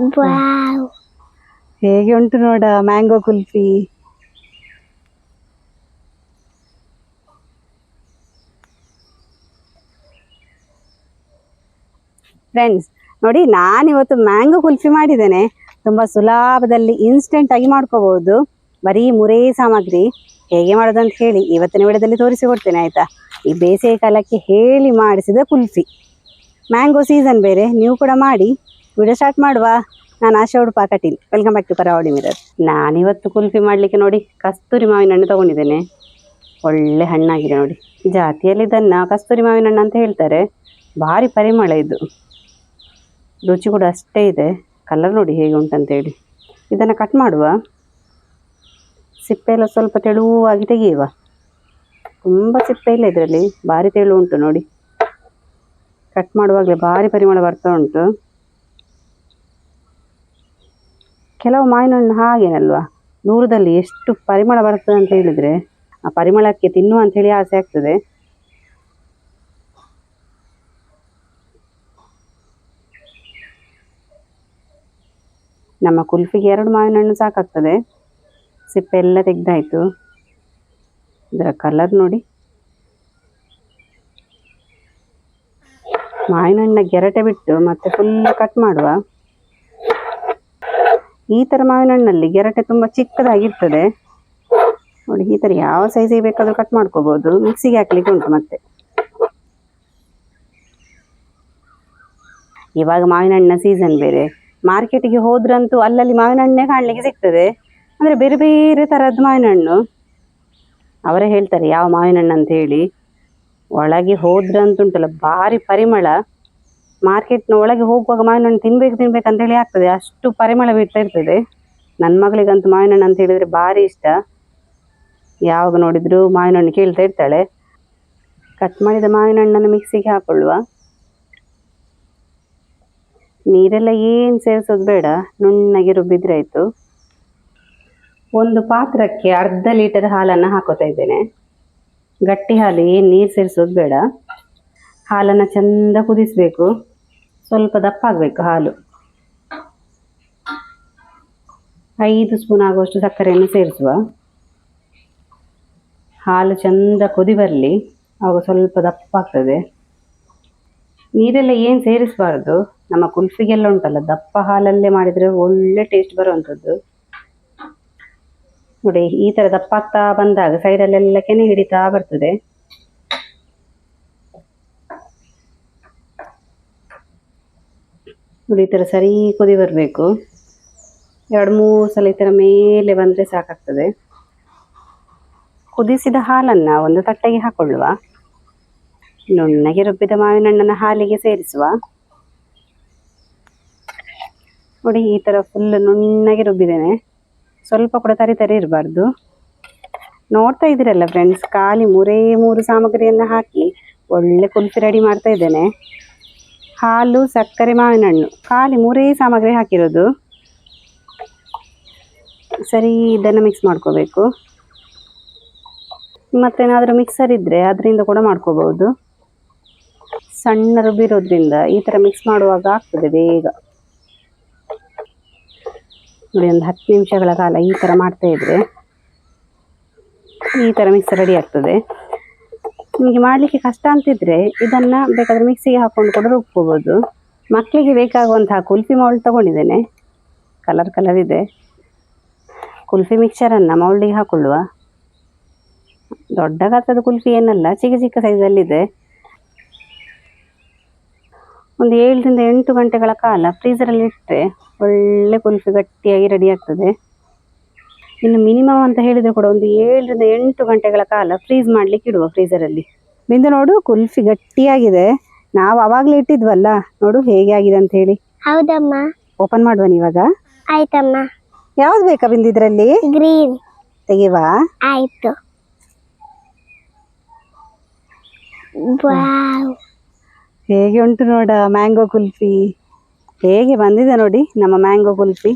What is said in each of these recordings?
Wow, ಹೇಗೆ ಉಂಟು ನೋಡ ಮ್ಯಾಂಗೋ ಕುಲ್ಫಿ. ಫ್ರೆಂಡ್ಸ್ ನೋಡಿ, ನಾನಿವತ್ತು ಮ್ಯಾಂಗೋ ಕುಲ್ಫಿ ಮಾಡಿದ್ದೇನೆ. ತುಂಬ ಸುಲಭದಲ್ಲಿ ಇನ್ಸ್ಟೆಂಟ್ ಆಗಿ ಮಾಡ್ಕೋಬಹುದು. ಬರೀ 3 ಸಾಮಗ್ರಿ. ಹೇಗೆ ಮಾಡೋದಂತ ಹೇಳಿ ಇವತ್ತಿನ ವಿಡಿಯೋದಲ್ಲಿ ತೋರಿಸಿಕೊಡ್ತೇನೆ ಆಯಿತಾ. ಈ ಬೇಸಿಗೆ ಕಾಲಕ್ಕೆ ಹೇಳಿ ಮಾಡಿಸಿದ ಕುಲ್ಫಿ. ಮ್ಯಾಂಗೋ ಸೀಸನ್ ಬೇರೆ, ನೀವು ಕೂಡ ಮಾಡಿ. ವಿಡಿಯೋ ಸ್ಟಾರ್ಟ್ ಮಾಡುವ. ನಾನು Asha Udupa Kateel. Welcome back to Karavali Mirror. ನಾನಿವತ್ತು ಕುಲ್ಫಿ ಮಾಡಲಿಕ್ಕೆ ನೋಡಿ ಕಸ್ತೂರಿ ಮಾವಿನ ಹಣ್ಣು ತೊಗೊಂಡಿದ್ದೇನೆ. ಒಳ್ಳೆ ಹಣ್ಣಾಗಿದೆ ನೋಡಿ. ಜಾತಿಯಲ್ಲಿ ಇದನ್ನು ಕಸ್ತೂರಿ ಮಾವಿನ ಹಣ್ಣು ಅಂತ ಹೇಳ್ತಾರೆ. ಭಾರಿ ಪರಿಮಳ ಇದು, ರುಚಿ ಕೂಡ ಅಷ್ಟೇ ಇದೆ. ಕಲರ್ ನೋಡಿ ಹೇಗೆ ಉಂಟಂತೇಳಿ. ಇದನ್ನು ಕಟ್ ಮಾಡುವ. ಸಿಪ್ಪೆ ಎಲ್ಲ ಸ್ವಲ್ಪ ತೆಳುವಾಗಿ ತೆಗೆಯುವ. ತುಂಬ ಸಿಪ್ಪೆ ಇಲ್ಲ ಇದರಲ್ಲಿ, ಭಾರಿ ತೆಳು ಉಂಟು ನೋಡಿ. ಕಟ್ ಮಾಡುವಾಗಲೇ ಭಾರಿ ಪರಿಮಳ ಬರ್ತಾ ಉಂಟು. ಕೆಲವು ಮಾವಿನ ಹಣ್ಣು ಹಾಗೇನಲ್ವಾ, ದೂರದಲ್ಲಿ ಎಷ್ಟು ಪರಿಮಳ ಬರ್ತದೆ ಅಂತ ಹೇಳಿದರೆ ಆ ಪರಿಮಳಕ್ಕೆ ತಿನ್ನುವ ಅಂತ ಹೇಳಿ ಆಸೆ ಆಗ್ತದೆ. ನಮ್ಮ ಕುಲ್ಫಿಗೆ 2 ಮಾವಿನ ಹಣ್ಣು ಸಾಕಾಗ್ತದೆ. ಸಿಪ್ಪೆ ಎಲ್ಲ ತೆಗೆದಾಯಿತು. ಇದರ ಕಲರ್ ನೋಡಿ. ಮಾವಿನ ಹಣ್ಣ ಗೆರಟೆ ಬಿಟ್ಟು ಮತ್ತೆ ಫುಲ್ ಕಟ್ ಮಾಡುವ. ಈ ಥರ ಮಾವಿನ ಹಣ್ಣಲ್ಲಿ ಗೆರಟೆ ತುಂಬ ಚಿಕ್ಕದಾಗಿರ್ತದೆ ನೋಡಿ. ಈ ಥರ ಯಾವ ಸೈಜಿಗೆ ಬೇಕಾದರೂ ಕಟ್ ಮಾಡ್ಕೋಬೋದು. ಮಿಕ್ಸಿಗೆ ಹಾಕ್ಲಿಕ್ಕೆ ಉಂಟು ಮತ್ತೆ. ಇವಾಗ ಮಾವಿನ ಹಣ್ಣಿನ ಸೀಸನ್ ಬೇರೆ. ಮಾರ್ಕೆಟಿಗೆ ಹೋದ್ರಂತೂ ಅಲ್ಲಲ್ಲಿ ಮಾವಿನ ಹಣ್ಣೆ ಕಾಣಲಿಕ್ಕೆ ಸಿಗ್ತದೆ. ಅಂದರೆ ಬೇರೆ ಬೇರೆ ಥರದ್ದು ಮಾವಿನ ಹಣ್ಣು. ಅವರೇ ಹೇಳ್ತಾರೆ ಯಾವ ಮಾವಿನ ಹಣ್ಣು ಅಂತ ಹೇಳಿ. ಒಳಗೆ ಹೋದ್ರಂತುಂಟಲ್ಲ ಭಾರಿ ಪರಿಮಳ. ಮಾರ್ಕೆಟ್ನ ಒಳಗೆ ಹೋಗುವಾಗ ಮಾವಿನ ಹಣ್ಣು ತಿನ್ಬೇಕಂತ ಹೇಳಿ ಆಗ್ತದೆ. ಅಷ್ಟು ಪರಿಮಳ ಬಿಡ್ತಾ ಇರ್ತದೆ. ನನ್ನ ಮಗಳಿಗಂತೂ ಮಾವಿನ ಹಣ್ಣು ಅಂತ ಹೇಳಿದರೆ ಭಾರಿ ಇಷ್ಟ. ಯಾವಾಗ ನೋಡಿದ್ರು ಮಾವಿನ ಹಣ್ಣು ಕೇಳ್ತಾ ಇರ್ತಾಳೆ. ಕಟ್ ಮಾಡಿದ ಮಾವಿನ ಹಣ್ಣನ್ನು ಮಿಕ್ಸಿಗೆ ಹಾಕೊಳ್ಳುವ. ನೀರೆಲ್ಲ ಏನು ಸೇರಿಸೋದು ಬೇಡ, ನುಣ್ಣಗೆ ರುಬ್ಬಿದ್ರೆ ಆಯಿತು. ಒಂದು ಪಾತ್ರಕ್ಕೆ 1/2 ಲೀಟರ್ ಹಾಲನ್ನು ಹಾಕೋತಾ ಇದ್ದೇನೆ. ಗಟ್ಟಿ ಹಾಲು, ಏನು ನೀರು ಸೇರಿಸೋದು ಬೇಡ. ಹಾಲನ್ನು ಚೆಂದ ಕುದಿಸಬೇಕು. ಸ್ವಲ್ಪ ದಪ್ಪ ಆಗಬೇಕು ಹಾಲು. 5 ಸ್ಪೂನ್ ಆಗುವಷ್ಟು ಸಕ್ಕರೆಯನ್ನು ಸೇರಿಸುವ. ಹಾಲು ಚೆಂದ ಕುದಿ ಬರಲಿ, ಆವಾಗ ಸ್ವಲ್ಪ ದಪ್ಪ ಆಗ್ತದೆ. ನೀರೆಲ್ಲ ಏನು ಸೇರಿಸಬಾರ್ದು. ನಮ್ಮ ಕುಲ್ಫಿಗೆಲ್ಲ ಉಂಟಲ್ಲ ದಪ್ಪ ಹಾಲಲ್ಲೇ ಮಾಡಿದರೆ ಒಳ್ಳೆ ಟೇಸ್ಟ್ ಬರುವಂಥದ್ದು ನೋಡಿ. ಈ ಥರ ದಪ್ಪ ಆಗ್ತಾ ಬಂದಾಗ ಸೈಡಲ್ಲೆಲ್ಲ ಕೆನೆ ಹಿಡಿತಾ ಬರ್ತದೆ. ನೋಡಿ, ಈ ಥರ ಸರಿ ಕುದಿ ಬರಬೇಕು. 2-3 ಸಲ ಈ ಥರ ಮೇಲೆ ಬಂದರೆ ಸಾಕಾಗ್ತದೆ. ಕುದಿಸಿದ ಹಾಲನ್ನು ಒಂದು ತಟ್ಟೆಗೆ ಹಾಕೊಳ್ಳುವ. ನುಣ್ಣಗೆ ರುಬ್ಬಿದ ಮಾವಿನ ಹಣ್ಣನ್ನು ಹಾಲಿಗೆ ಸೇರಿಸುವ. ನೋಡಿ, ಈ ಥರ ಫುಲ್ ನುಣ್ಣಗೆ ರುಬ್ಬಿದ್ದೇನೆ. ಸ್ವಲ್ಪ ಕೂಡ ತರಿ ಇರಬಾರ್ದು. ನೋಡ್ತಾ ಇದ್ದೀರಲ್ಲ ಫ್ರೆಂಡ್ಸ್, ಖಾಲಿ 3 ಸಾಮಗ್ರಿಯನ್ನು ಹಾಕಿ ಒಳ್ಳೆ ಕುಲ್ಫಿ ರೆಡಿ ಮಾಡ್ತಾ ಇದ್ದೇನೆ. ಹಾಲು, ಸಕ್ಕರೆ, ಮಾವಿನ ಹಣ್ಣು, ಖಾಲಿ 3 ಸಾಮಗ್ರಿ ಹಾಕಿರೋದು. ಸರಿ, ಇದನ್ನು ಮಿಕ್ಸ್ ಮಾಡ್ಕೋಬೇಕು. ಮತ್ತೇನಾದರೂ ಮಿಕ್ಸರ್ ಇದ್ದರೆ ಅದರಿಂದ ಕೂಡ ಮಾಡ್ಕೋಬಹುದು. ಸಣ್ಣ ರುಬ್ಬಿರೋದ್ರಿಂದ ಈ ಥರ ಮಿಕ್ಸ್ ಮಾಡುವಾಗ ಆಗ್ತದೆ ಬೇಗ ನೋಡಿ. ಒಂದು 10 ನಿಮಿಷಗಳ ಕಾಲ ಈ ಥರ ಮಾಡ್ತಾ ಇದ್ರೆ ಈ ಥರ ಮಿಕ್ಸ್ ರೆಡಿ ಆಗ್ತದೆ. ನಿಮಗೆ ಮಾಡಲಿಕ್ಕೆ ಕಷ್ಟ ಅಂತಿದ್ರೆ ಇದನ್ನು ಬೇಕಾದರೆ ಮಿಕ್ಸಿಗೆ ಹಾಕ್ಕೊಂಡು ಕೂಡ ರುಬ್ಕೋಬೋದು. ಮಕ್ಕಳಿಗೆ ಬೇಕಾಗುವಂತಹ ಕುಲ್ಫಿ ಮೌಲ್ಡ್ ತೊಗೊಂಡಿದ್ದೇನೆ. ಕಲರ್ ಇದೆ. ಕುಲ್ಫಿ ಮಿಕ್ಸರನ್ನು ಮೌಲ್ಡಿಗೆ ಹಾಕೊಳ್ಳುವ. ದೊಡ್ಡ ಗಾತ್ರದ ಕುಲ್ಫಿ ಏನಲ್ಲ, ಚಿಕ್ಕ ಸೈಜಲ್ಲಿದೆ. ಒಂದು 7 ರಿಂದ 8 ಗಂಟೆಗಳ ಕಾಲ ಫ್ರೀಸರಲ್ಲಿ ಇಟ್ಟರೆ ಒಳ್ಳೆ ಕುಲ್ಫಿ ಗಟ್ಟಿಯಾಗಿ ರೆಡಿ ಆಗ್ತದೆ. ಇನ್ನು ಮಿನಿಮಮ್ ಅಂತ ಹೇಳಿದರೆ ಕೂಡ ಒಂದು 7 ರಿಂದ 8 ಗಂಟೆಗಳ ಕಾಲ ಫ್ರೀಸ್ ಮಾಡಲಿಕ್ಕೆ ಇಡುವ ಫ್ರೀಸರಲ್ಲಿ. ಬಿಂದು ನೋಡು, ಕುಲ್ಫಿ ಗಟ್ಟಿಯಾಗಿದೆ. ನಾವು ಅವಾಗಲೇ ಇಟ್ಟಿದ್ವಲ್ಲ, ನೋಡು ಹೇಗೆ ಆಗಿದೆ ಅಂತ ಹೇಳಿ. ಹೌದಮ್ಮ. ಓಪನ್ ಮಾಡುವ ಇವಾಗ. ಆಯ್ತಮ್ಮ. ಯಾವ್ದು ಬೇಕಾ ಬಿಂದು ಇದರಲ್ಲಿ? ಗ್ರೀನ್ ತೆಗೆವಾ? ಆಯ್ತು. ವಾವ್, ಹೇಗೆ ಉಂಟು ನೋಡ ಮ್ಯಾಂಗೋ ಕುಲ್ಫಿ. ಹೇಗೆ ಬಂದಿದೆ ನೋಡಿ ನಮ್ಮ ಮ್ಯಾಂಗೋ ಕುಲ್ಫಿ.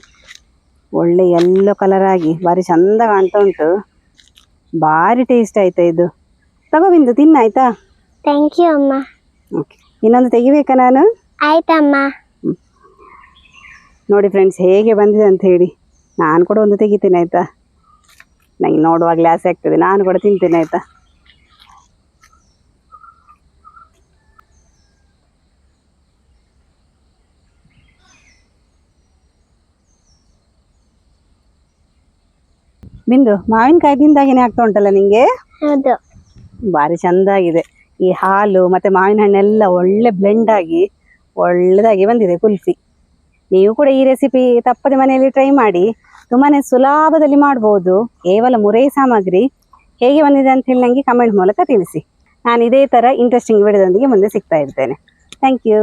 ಒಳ್ಳೆ ಯೆಲ್ಲೋ ಕಲರ್ ಆಗಿ ಭಾರಿ ಚಂದ ಕಾಣ್ತಾ ಉಂಟು. ಭಾರಿ ಟೇಸ್ಟ್ ಆಯ್ತಾ ಇದು. ತಗೋ ಬಿಂದು, ತಿನ್ನಾಯ್ತಾ? ಥ್ಯಾಂಕ್ ಯು ಅಮ್ಮ. ಓಕೆ, ಇನ್ನೊಂದು ತೆಗಿಬೇಕಾ ನಾನು? ಆಯ್ತಮ್ಮ. ನೋಡಿ ಫ್ರೆಂಡ್ಸ್ ಹೇಗೆ ಬಂದಿದೆ ಅಂತ ಹೇಳಿ. ನಾನು ಕೂಡ ಒಂದು ತೆಗಿತೀನಿ ಆಯಿತಾ. ನನಗೆ ನೋಡುವಾಗಲೇ ಆಸೆ ಆಗ್ತದೆ, ನಾನು ಕೂಡ ತಿಂತೇನೆ ಆಯಿತಾ. ಬಿಂದು, ಮಾವಿನಕಾಯಿ ತಿಂದಾಗೇನೆ ಆಗ್ತಾ ಉಂಟಲ್ಲ ನಿಂಗೆ? ಹೌದು. ಭಾರಿ ಚಂದ ಆಗಿದೆ. ಈ ಹಾಲು ಮತ್ತು ಮಾವಿನ ಹಣ್ಣೆಲ್ಲ ಒಳ್ಳೆ ಬ್ಲೆಂಡ್ ಆಗಿ ಒಳ್ಳೆದಾಗಿ ಬಂದಿದೆ ಕುಲ್ಫಿ. ನೀವು ಕೂಡ ಈ ರೆಸಿಪಿ ತಪ್ಪದೆ ಮನೆಯಲ್ಲಿ ಟ್ರೈ ಮಾಡಿ. ತುಂಬಾ ಸುಲಭದಲ್ಲಿ ಮಾಡ್ಬೋದು. ಕೇವಲ 3 ಸಾಮಗ್ರಿ. ಹೇಗೆ ಬಂದಿದೆ ಅಂತ ಹೇಳಿ ನನಗೆ ಕಮೆಂಟ್ ಮೂಲಕ ತಿಳಿಸಿ. ನಾನು ಇದೇ ಥರ ಇಂಟ್ರೆಸ್ಟಿಂಗ್ ವಿಡಿಯೋದೊಂದಿಗೆ ಮುಂದೆ ಸಿಗ್ತಾ ಇರ್ತೇನೆ. Thank you.